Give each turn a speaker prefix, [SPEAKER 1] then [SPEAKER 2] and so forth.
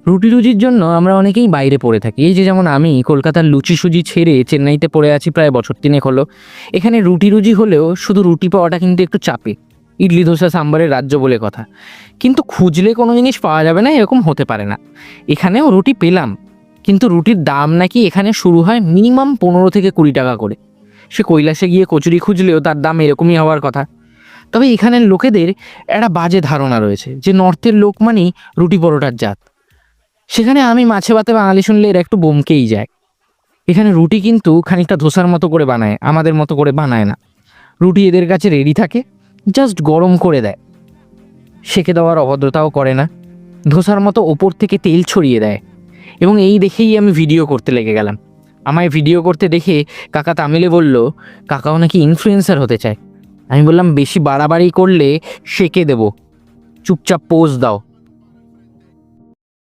[SPEAKER 1] রুটি রুজির জন্য আমরা অনেকেই বাইরে পড়ে থাকি। এই যে যেমন আমি কলকাতার লুচি সুজি ছেড়ে চেন্নাইতে পড়ে আছি প্রায় বছর 3 হলো। এখানে রুটি রুজি হলেও শুধু রুটি পাওয়াটা কিন্তু একটু চাপে। ইডলি ধোসা সাম্বারের রাজ্য বলে কথা, কিন্তু খুঁজলে কোনো জিনিস পাওয়া যাবে না এরকম হতে পারে না। এখানেও রুটি পেলাম, কিন্তু রুটির দাম নাকি এখানে শুরু হয় মিনিমাম 15 থেকে 20 টাকা করে। সে কৈলাসে গিয়ে কচুরি খুঁজলেও তার দাম এরকমই হওয়ার কথা। তবে এখানের লোকেদের একটা বাজে ধারণা রয়েছে যে নর্থের লোক মানেই রুটি পরোটার জাত। সেখানে আমি মাছে ভাতে বাঙালি শুনলে এরা একটু বমকেই যায়। এখানে রুটি কিন্তু খানিকটা ধোসার মতো করে বানায়, আমাদের মতো করে বানায় না। রুটি এদের কাছে রেডি থাকে, জাস্ট গরম করে দেয়, সেঁকে দেওয়ার অভদ্রতাও করে না, ধোসার মতো ওপর থেকে তেল ছড়িয়ে দেয়। এবং এই দেখেই আমি ভিডিও করতে লেগে গেলাম। আমায় ভিডিও করতে দেখে কাকা তামিলে বলল কাকাও নাকি ইনফ্লুয়েন্সার হতে চায়। আমি বললাম বেশি বাড়াবাড়ি করলে সেঁকে দেবো, চুপচাপ পোজ দাও।